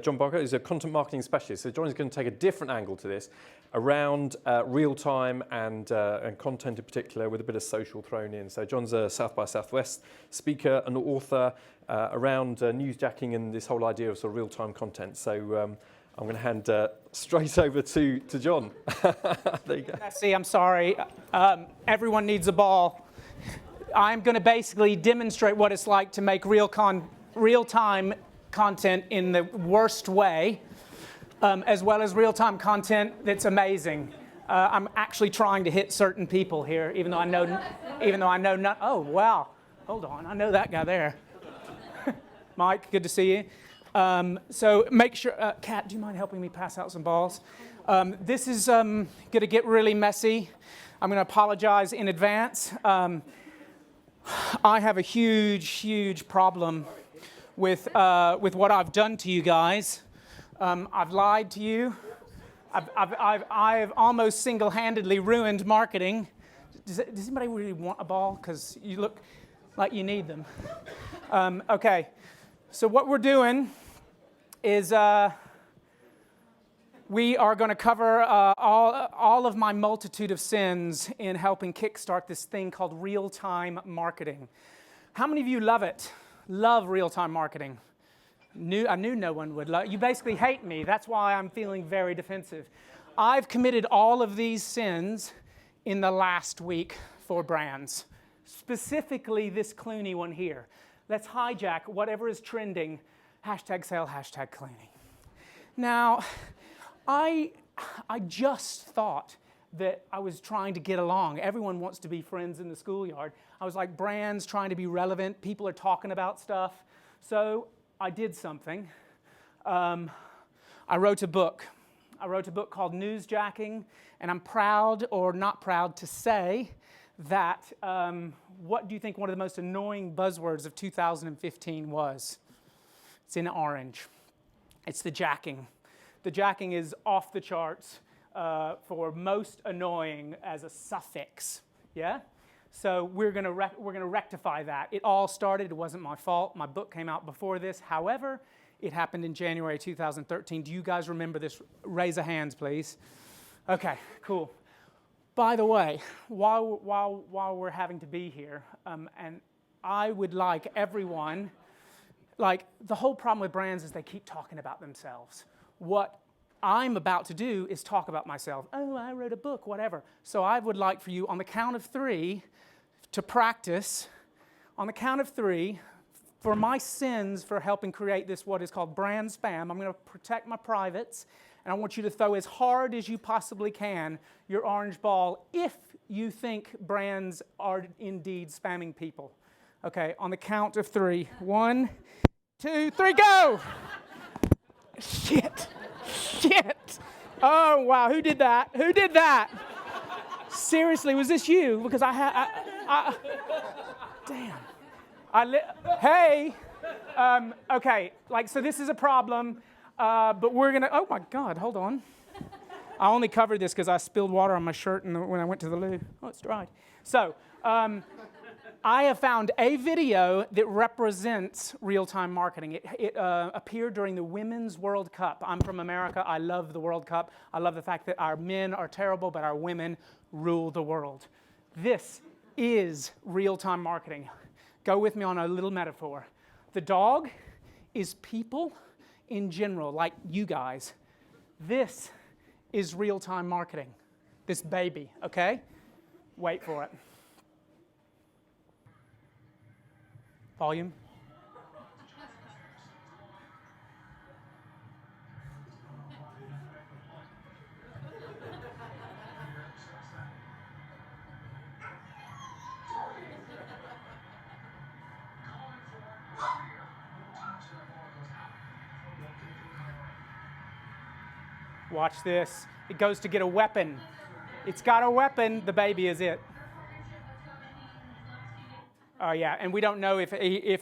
John Barker is a content marketing specialist. So John is going to take a different angle to this around real time and content in particular, with a bit of social thrown in. So John's a South by Southwest speaker and author around newsjacking and this whole idea of sort of real time content. So I'm going to hand straight over to John. There you go. See, I'm sorry. Everyone needs a ball. I'm going to basically demonstrate what it's like to make real-time content in the worst way, as well as real-time content that's amazing. I'm actually trying to hit certain people here, even though I know not. Oh wow, hold on, I know that guy there. Mike, good to see you. So make sure, Kat, do you mind helping me pass out some balls? This is going to get really messy. I'm going to apologize in advance. I have a huge problem with what I've done to you guys. I've lied to you. I've almost single-handedly ruined marketing. Does anybody really want a ball? Because you look like you need them. Okay, so what we're doing is we are going to cover all of my multitude of sins in helping kickstart this thing called real-time marketing. How many of you love it? Love real-time marketing? I knew no one would love it. You basically hate me. That's why I'm feeling very defensive. I've committed all of these sins in the last week for brands. Specifically this Clooney one here. Let's hijack whatever is trending. #sale, #Clooney. Now, I just thought that I was trying to get along. Everyone wants to be friends in the schoolyard. I was like, brands trying to be relevant. People are talking about stuff. So I did something. I wrote a book. I wrote a book called Newsjacking, and I'm proud or not proud to say that what do you think one of the most annoying buzzwords of 2015 was? It's in orange. It's the jacking. The jacking is off the charts for most annoying as a suffix. Yeah? So we're gonna rectify that. It all started, it wasn't my fault. My book came out before this. However, it happened in January 2013. Do you guys remember this? Raise a hands, please. Okay, cool. By the way, while we're having to be here, and I would like everyone, like the whole problem with brands is they keep talking about themselves. What I'm about to do is talk about myself. Oh, I wrote a book, whatever. So I would like for you, on the count of 3, to practice. On the count of 3, for my sins for helping create this, what is called brand spam, I'm going to protect my privates, and I want you to throw as hard as you possibly can your orange ball if you think brands are indeed spamming people. Okay, on the count of 3. 1, 2, 3, go! Shit. Oh, wow, who did that? Who did that? Seriously, was this you? Because damn. Hey, okay, like, so this is a problem, but we're gonna, oh my God, hold on. I only covered this because I spilled water on my shirt when I went to the loo. Oh, it's dried. So, I have found a video that represents real-time marketing. It appeared during the Women's World Cup. I'm from America. I love the World Cup. I love the fact that our men are terrible, but our women rule the world. This is real-time marketing. Go with me on a little metaphor. The dog is people in general, like you guys. This is real-time marketing. This baby, okay? Wait for it. Volume. Watch this. It goes to get a weapon. It's got a weapon. The baby is it. Oh, yeah, and we don't know if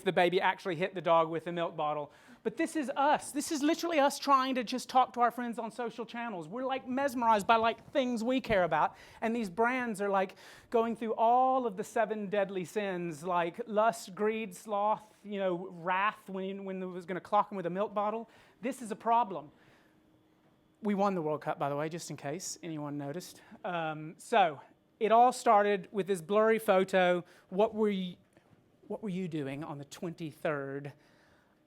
the baby actually hit the dog with the milk bottle. But this is us. This is literally us trying to just talk to our friends on social channels. We're like mesmerized by like things we care about. And these brands are like going through all of the 7 deadly sins, like lust, greed, sloth, wrath when it was going to clock them with a milk bottle. This is a problem. We won the World Cup, by the way, just in case anyone noticed. So it all started with this blurry photo. What were you doing on the 23rd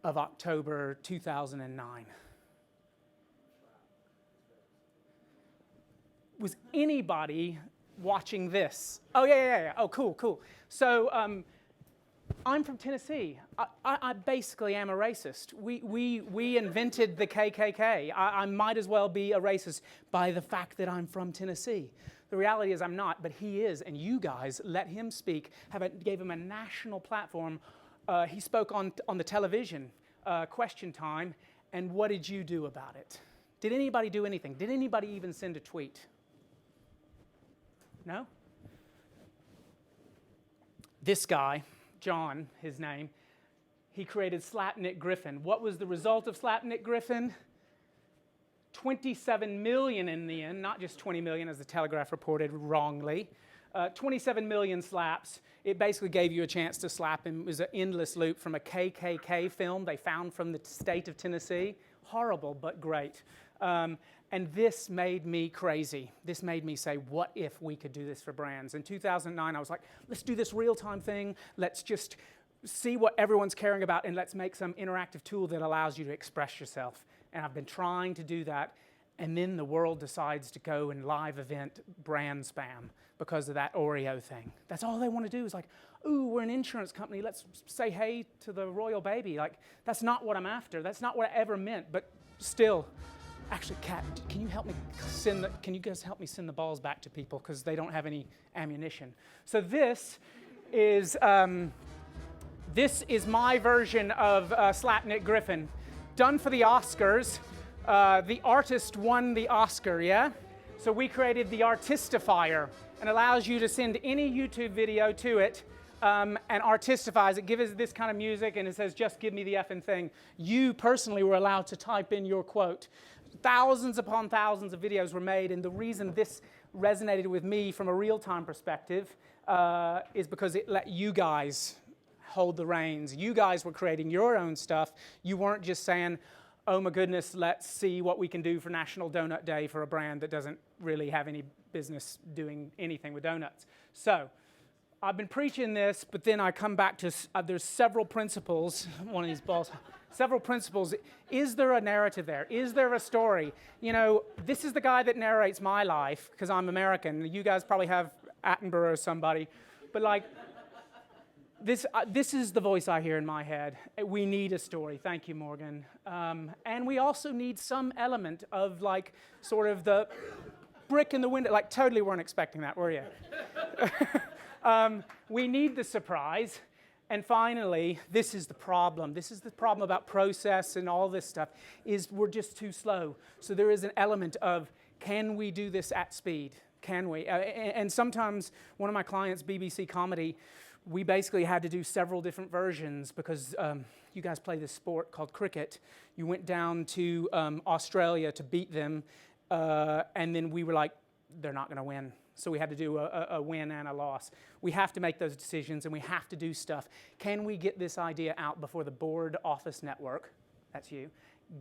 of October 2009? Was anybody watching this? Oh, yeah. Oh, cool. So I'm from Tennessee. I basically am a racist. We invented the KKK. I might as well be a racist by the fact that I'm from Tennessee. The reality is I'm not, but he is, and you guys let him speak, gave him a national platform. He spoke on the television, question time, and what did you do about it? Did anybody do anything? Did anybody even send a tweet? No? This guy, John, his name, he created Slapnik Griffin. What was the result of Slapnik Griffin? 27 million in the end, not just 20 million as the Telegraph reported wrongly. 27 million slaps. It basically gave you a chance to slap him. It was an endless loop from a KKK film they found from the state of Tennessee. Horrible, but great. And this made me crazy. This made me say, what if we could do this for brands? In 2009, I was like, let's do this real-time thing. Let's just see what everyone's caring about, and let's make some interactive tool that allows you to express yourself. And I've been trying to do that, and then the world decides to go and live event brand spam because of that Oreo thing. That's all they want to do is like, ooh, we're an insurance company. Let's say hey to the royal baby. Like, that's not what I'm after. That's not what I ever meant, but still. Actually, Kat, can you guys help me send the balls back to people because they don't have any ammunition? So this is my version of Slapnik Griffin, done for the Oscars. The artist won the Oscar, yeah? So we created the Artistifier, and allows you to send any YouTube video to it and artistifies it, gives it this kind of music, and it says, just give me the effing thing. You personally were allowed to type in your quote. Thousands upon thousands of videos were made, and the reason this resonated with me from a real-time perspective is because it let you guys hold the reins. You guys were creating your own stuff. You weren't just saying, oh my goodness, let's see what we can do for National Donut Day for a brand that doesn't really have any business doing anything with donuts. So I've been preaching this, but then I come back to, there's several principles, one of these balls, several principles. Is there a narrative there? Is there a story? You know, this is the guy that narrates my life, because I'm American. You guys probably have Attenborough or somebody, but like, this is the voice I hear in my head. We need a story. Thank you, Morgan. And we also need some element of like, sort of the brick in the window. Like, totally weren't expecting that, were you? We need the surprise. And finally, this is the problem. This is the problem about process and all this stuff, is we're just too slow. So there is an element of, can we do this at speed? Can we? And sometimes one of my clients, BBC Comedy, we basically had to do several different versions because you guys play this sport called cricket. You went down to Australia to beat them, and then we were like, they're not going to win. So we had to do a win and a loss. We have to make those decisions, and we have to do stuff. Can we get this idea out before the board office network, that's you,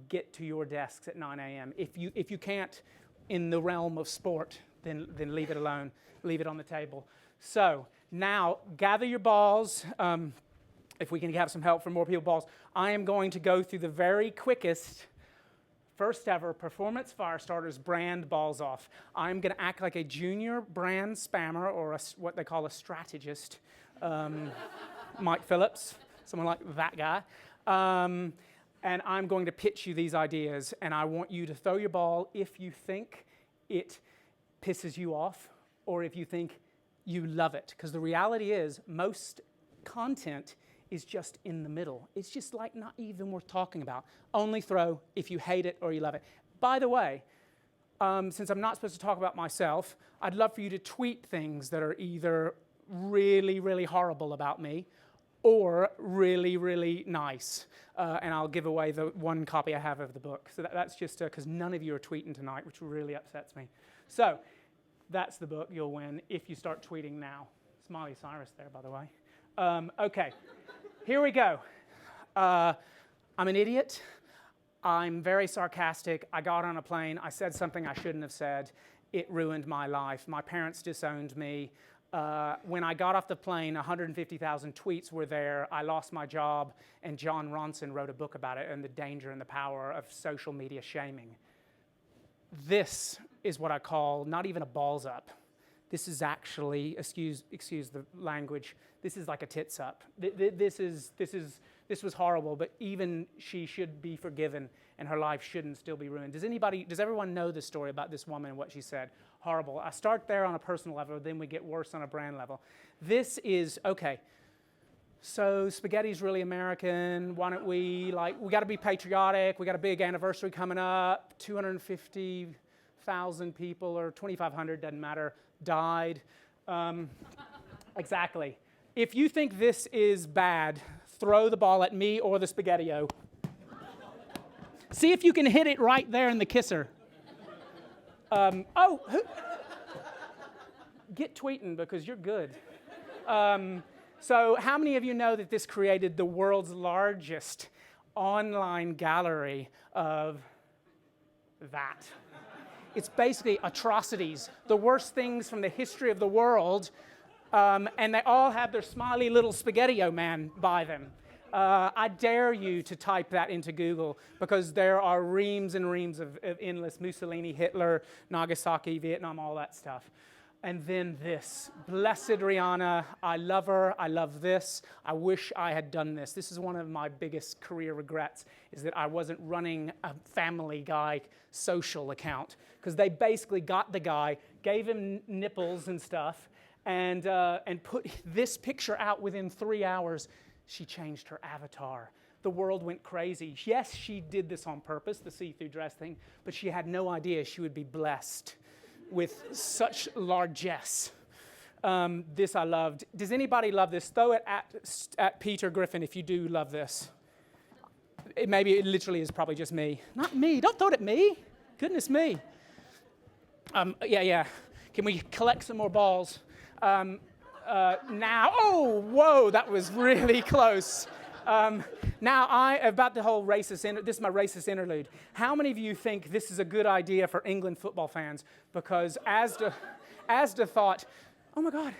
get to your desks at 9 a.m.? If you can't in the realm of sport, then leave it alone. Leave it on the table. So now gather your balls. If we can have some help from more people balls, I am going to go through the very quickest first ever Performance Firestarters brand balls off. I'm going to act like a junior brand spammer, or what they call a strategist, Mike Phillips, someone like that guy. And I'm going to pitch you these ideas, and I want you to throw your ball if you think it pisses you off, or if you think you love it. Because the reality is, most content is just in the middle. It's just like not even worth talking about. Only throw if you hate it or you love it. By the way, since I'm not supposed to talk about myself, I'd love for you to tweet things that are either really, really horrible about me or really, really nice. And I'll give away the one copy I have of the book. So that's just because none of you are tweeting tonight, which really upsets me. So that's the book you'll win if you start tweeting now. Smiley Cyrus there, by the way. Okay. Here we go. I'm an idiot. I'm very sarcastic. I got on a plane. I said something I shouldn't have said. It ruined my life. My parents disowned me. When I got off the plane, 150,000 tweets were there. I lost my job, and John Ronson wrote a book about it and the danger and the power of social media shaming. This is what I call not even a balls up. This is actually, excuse the language, this is like a tits up. This was horrible, but even she should be forgiven and her life shouldn't still be ruined. Does everyone know the story about this woman and what she said? Horrible. I start there on a personal level, then we get worse on a brand level. This is, okay, so spaghetti's really American. Why don't we got to be patriotic. We got a big anniversary coming up. 250,000 people, or 2,500, doesn't matter, died. Exactly. If you think this is bad, throw the ball at me or the spaghetti-o. See if you can hit it right there in the kisser. Get tweeting because you're good. So how many of you know that this created the world's largest online gallery of that? It's basically atrocities, the worst things from the history of the world, and they all have their smiley little spaghetti-o man by them. I dare you to type that into Google because there are reams and reams of endless Mussolini, Hitler, Nagasaki, Vietnam, all that stuff. And then this, blessed Rihanna, I love her, I love this, I wish I had done this. This is one of my biggest career regrets, is that I wasn't running a Family Guy social account, because they basically got the guy, gave him nipples and stuff, and put this picture out within 3 hours. She changed her avatar. The world went crazy. Yes, she did this on purpose, the see-through dress thing, but she had no idea she would be blessed with such largesse. This I loved. Does anybody love this? Throw it at Peter Griffin if you do love this. Maybe it literally is probably just me. Not me. Don't throw it at me. Goodness me. Yeah. Can we collect some more balls? Now, oh, whoa, that was really close. Now, about the whole racist, this is my racist interlude. How many of you think this is a good idea for England football fans? Because Asda thought, oh my God,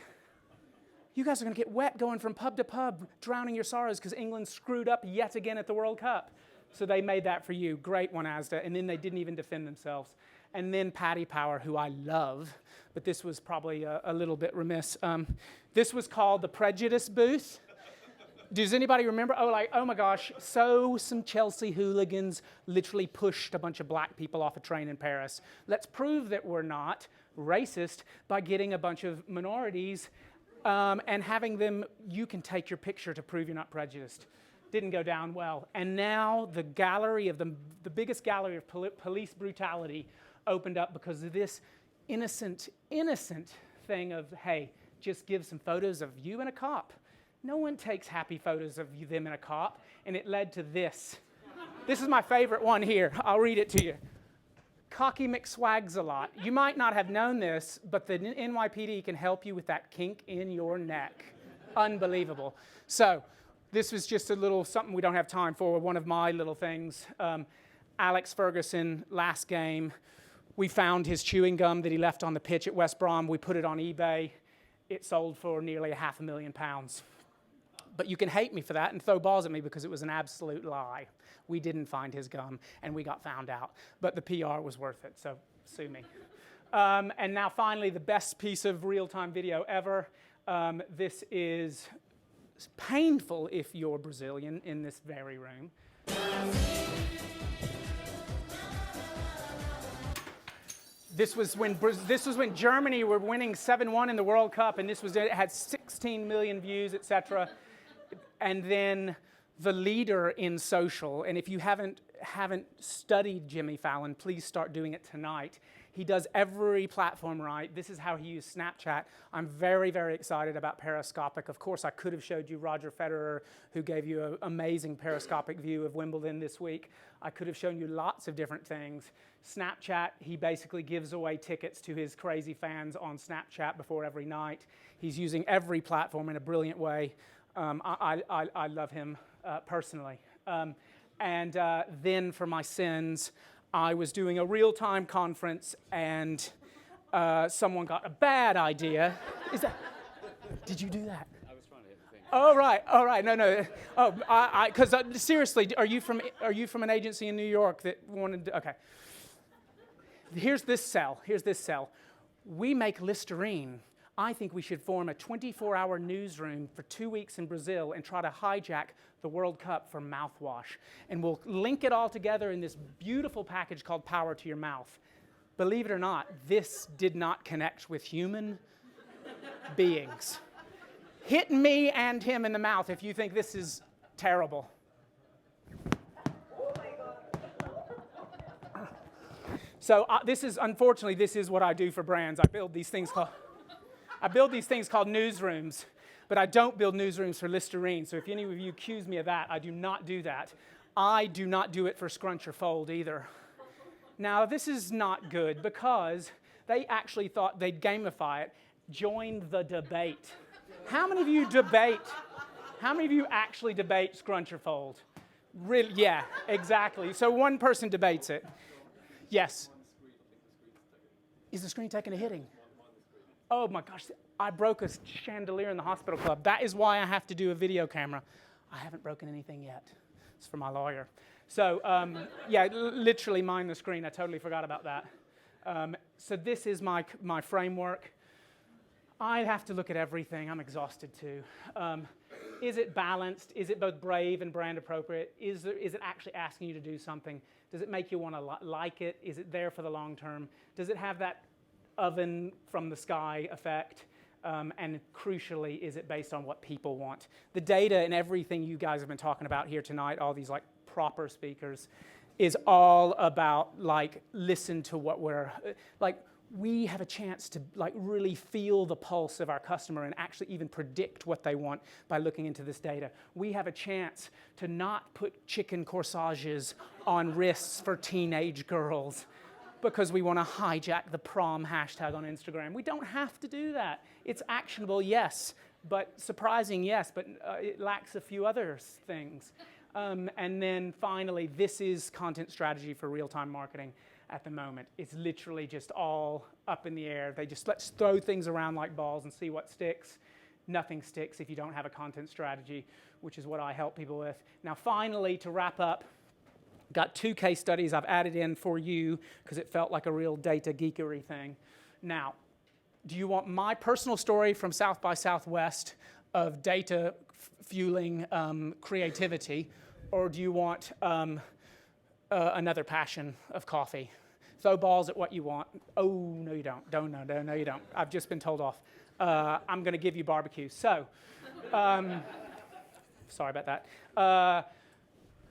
you guys are going to get wet going from pub to pub, drowning your sorrows because England screwed up yet again at the World Cup. So they made that for you. Great one, Asda. And then they didn't even defend themselves. And then Paddy Power, who I love, but this was probably a little bit remiss. This was called the Prejudice Booth. Does anybody remember? Oh my gosh. So some Chelsea hooligans literally pushed a bunch of black people off a train in Paris. Let's prove that we're not racist by getting a bunch of minorities and having them, you can take your picture to prove you're not prejudiced. Didn't go down well. And now the gallery of the biggest gallery of police brutality opened up because of this innocent thing of, hey, just give some photos of you and a cop. No one takes happy photos of them and a cop, and it led to this. This is my favorite one here. I'll read it to you. Cocky McSwags-a-lot. You might not have known this, but the NYPD can help you with that kink in your neck. Unbelievable. So this was just a little something we don't have time for, one of my little things. Alex Ferguson, last game, we found his chewing gum that he left on the pitch at West Brom. We put it on eBay. It sold for nearly £500,000. But you can hate me for that and throw balls at me because it was an absolute lie. We didn't find his gum, and we got found out. But the PR was worth it, so sue me. And now finally, the best piece of real-time video ever. This is painful if you're Brazilian in this very room. This was when Germany were winning 7-1 in the World Cup, and it had 16 million views, etc. And then the leader in social, and if you haven't studied Jimmy Fallon, please start doing it tonight. He does every platform right. This is how he used Snapchat. I'm very, very excited about Periscopic. Of course, I could have showed you Roger Federer, who gave you an amazing Periscopic view of Wimbledon this week. I could have shown you lots of different things. Snapchat, he basically gives away tickets to his crazy fans on Snapchat before every night. He's using every platform in a brilliant way. I love him personally. And then for my sins, I was doing a real-time conference, and someone got a bad idea. Did you do that? I was trying to hit the thing. Oh, right. No. Oh, because seriously, are you from an agency in New York that wanted to, okay. Here's this cell. We make Listerine. I think we should form a 24-hour newsroom for 2 weeks in Brazil and try to hijack the World Cup for mouthwash. And we'll link it all together in this beautiful package called Power to Your Mouth. Believe it or not, this did not connect with human beings. Hit me and him in the mouth if you think this is terrible. So unfortunately, this is what I do for brands. I build these things called newsrooms, but I don't build newsrooms for Listerine. So if any of you accuse me of that, I do not do that. I do not do it for Scrunch or Fold either. Now, this is not good because they actually thought they'd gamify it. Join the debate. How many of you debate? How many of you actually debate Scrunch or Fold? Really? Yeah, exactly. So one person debates it. Yes. Is the screen taking a hitting? Oh my gosh, I broke a chandelier in the hospital club. That is why I have to do a video camera. I haven't broken anything yet. It's for my lawyer. So yeah, literally mind the screen. I totally forgot about that. So this is my framework. I have to look at everything. I'm exhausted too. Is it balanced? Is it both brave and brand appropriate? Is it actually asking you to do something? Does it make you want to like it? Is it there for the long term? Does it have that oven from the sky effect? And crucially, is it based on what people want? The data and everything you guys have been talking about here tonight, all these like proper speakers, is all about like listen to what we're like. We have a chance to like really feel the pulse of our customer and actually even predict what they want by looking into this data. We have a chance to not put chicken corsages on wrists for teenage girls because we want to hijack the prom hashtag on Instagram. We don't have to do that. It's actionable, yes, but surprising, yes, but it lacks a few other things. And then finally, this is content strategy for real-time marketing at the moment. It's literally just all up in the air. They just let's throw things around like balls and see what sticks. Nothing sticks if you don't have a content strategy, which is what I help people with. Now, finally, to wrap up, got 2 case studies I've added in for you because it felt like a real data geekery thing. Now, do you want my personal story from South by Southwest of data fueling creativity, or do you want another passion of coffee? Throw balls at what you want. Oh, no, you don't. No, you don't. I've just been told off. I'm going to give you barbecue. So, sorry about that.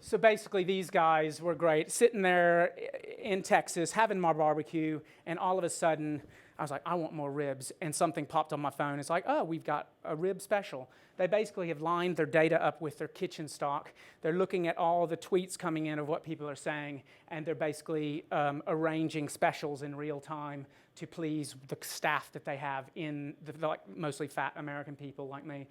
So basically, these guys were great, sitting there in Texas, having my barbecue, and all of a sudden, I was like, I want more ribs, and something popped on my phone. It's like, oh, we've got a rib special. They basically have lined their data up with their kitchen stock. They're looking at all the tweets coming in of what people are saying, and they're basically arranging specials in real time to please the staff that they have in the like mostly fat American people like me.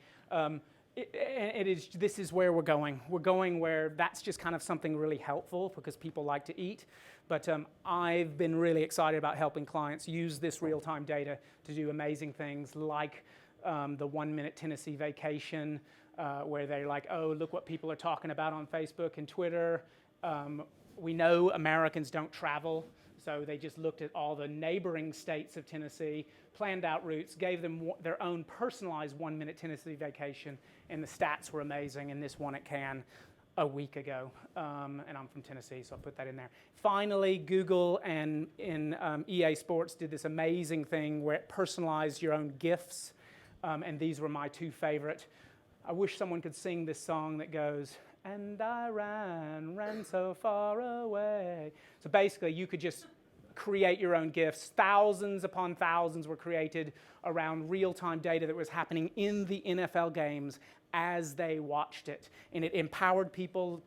This is where we're going. We're going where that's just kind of something really helpful because people like to eat. But I've been really excited about helping clients use this real-time data to do amazing things like the 1 minute Tennessee vacation where they're like, oh, look what people are talking about on Facebook and Twitter. We know Americans don't travel. So they just looked at all the neighboring states of Tennessee, planned out routes, gave them their own personalized 1 minute Tennessee vacation, and the stats were amazing, and this won at Cannes a week ago. And I'm from Tennessee, so I'll put that in there. Finally, Google and in EA Sports did this amazing thing where it personalized your own GIFs, and these were my 2 favorite. I wish someone could sing this song that goes, and I ran so far away. So basically, you could just create your own GIFs. Thousands upon thousands were created around real-time data that was happening in the NFL games as they watched it. And it empowered people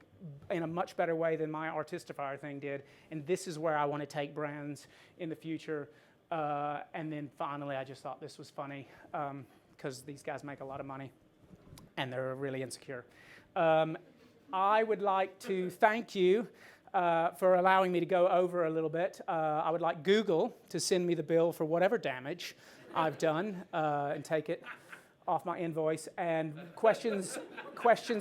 in a much better way than my Artistifier thing did. And this is where I want to take brands in the future. And then finally, I just thought this was funny because these guys make a lot of money and they're really insecure. I would like to thank you for allowing me to go over a little bit. I would like Google to send me the bill for whatever damage I've done and take it off my invoice. And questions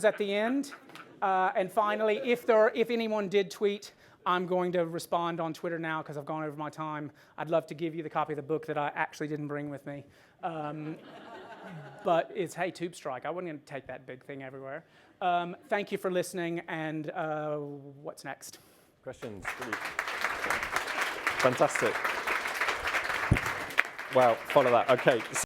at the end. And finally, if anyone did tweet, I'm going to respond on Twitter now because I've gone over my time. I'd love to give you the copy of the book that I actually didn't bring with me. But it's, hey, tube strike. I wasn't going to take that big thing everywhere. Thank you for listening, and what's next? Questions? Really. Fantastic. Wow, follow that. Okay.